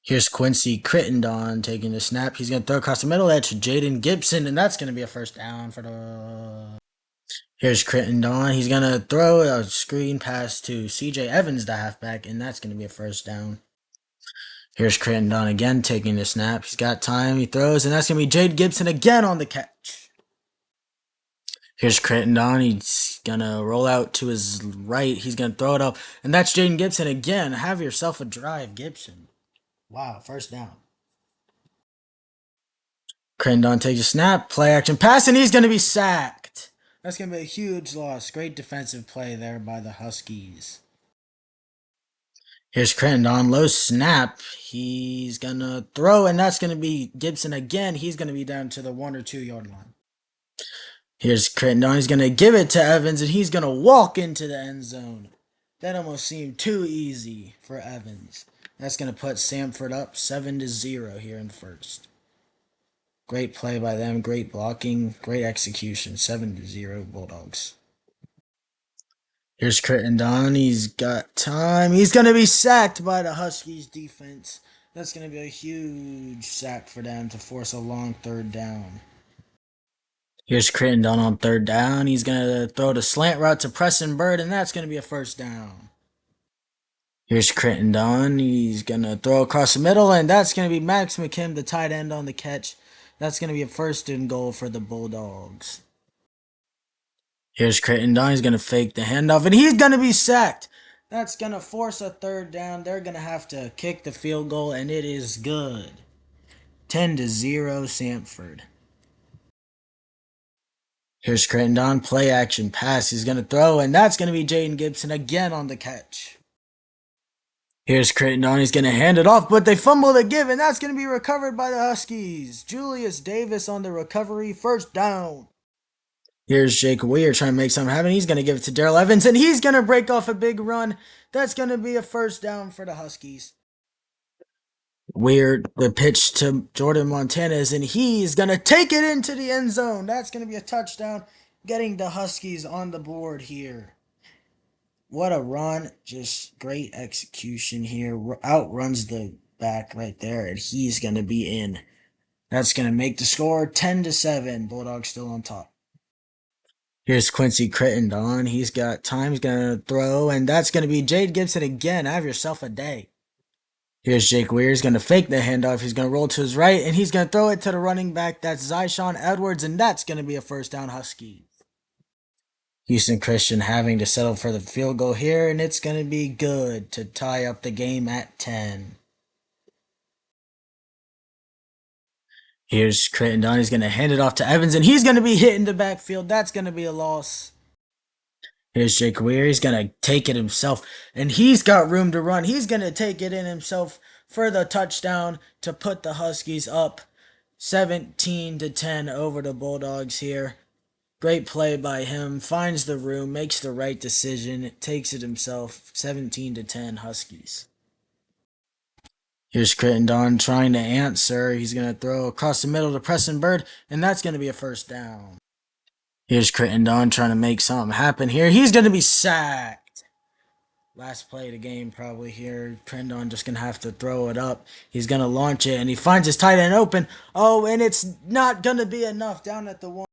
Here's Quincy Crittenden taking the snap. He's going to throw across the middle edge to Jaden Gibson, and that's going to be a first down for the... Here's Crittenden. He's going to throw a screen pass to CJ Evans, the halfback, and that's going to be a first down. Here's Crittenden again taking the snap. He's got time. He throws, and that's going to be Jade Gibson again on the catch. Here's Crittenden. He's going to roll out to his right. He's going to throw it up, and that's Jaden Gibson again. Have yourself a drive, Gibson. Wow, first down. Crittenden takes a snap, play action pass, and he's going to be sacked. That's going to be a huge loss. Great defensive play there by the Huskies. Here's Crittenden, low snap. He's going to throw, and that's going to be Gibson again. He's going to be down to the 1 or 2 yard line. Here's Crittenden. He's going to give it to Evans, and he's going to walk into the end zone. That almost seemed too easy for Evans. That's going to put Samford up 7-0 here in first. Great play by them, great blocking, great execution. 7-0 Bulldogs. Here's Crittenden. He's got time. He's going to be sacked by the Huskies defense. That's going to be a huge sack for them to force a long third down. Here's Crittenden on third down. He's going to throw the slant route to Preston Bird, and that's going to be a first down. Here's Crittenden. He's going to throw across the middle, and that's going to be Max McKim, the tight end, on the catch. That's going to be a first and goal for the Bulldogs. Here's Crittenden. He's going to fake the handoff, and he's going to be sacked. That's going to force a third down. They're going to have to kick the field goal, and it is good. 10-0 Samford. Here's Crittenden. Play action pass. He's going to throw, and that's going to be Jaden Gibson again on the catch. Here's Crittenden. He's going to hand it off, but they fumble the give, and that's going to be recovered by the Huskies. Julius Davis on the recovery. First down. Here's Jake Weir trying to make something happen. He's going to give it to Darrell Evans, and he's going to break off a big run. That's going to be a first down for the Huskies. Weir, the pitch to Jordan Montanez, and he's going to take it into the end zone. That's going to be a touchdown, getting the Huskies on the board here. What a run. Just great execution here. Outruns the back right there, and he's going to be in. That's going to make the score 10-7. Bulldogs still on top. Here's Quincy Crittenden. He's got time. He's going to throw, and that's going to be Jade Gibson again. Have yourself a day. Here's Jake Weir. He's going to fake the handoff. He's going to roll to his right, and he's going to throw it to the running back. That's Zyshawn Edwards, and that's going to be a first down Huskies. Hou-Christian having to settle for the field goal here, and it's going to be good to tie up the game at 10. Here's Crittenden. He's going to hand it off to Evans, and he's going to be hit in the backfield. That's going to be a loss. Here's Jake Weir. He's going to take it himself, and he's got room to run. He's going to take it in himself for the touchdown to put the Huskies up 17-10 over the Bulldogs here. Great play by him. Finds the room, makes the right decision, takes it himself. 17-10 Huskies. Here's Crittenden trying to answer. He's going to throw across the middle to Preston Bird, and that's going to be a first down. Here's Crittenden trying to make something happen here. He's going to be sacked. Last play of the game probably here. Crittenden just going to have to throw it up. He's going to launch it, and he finds his tight end open. Oh, and it's not going to be enough down at the 1.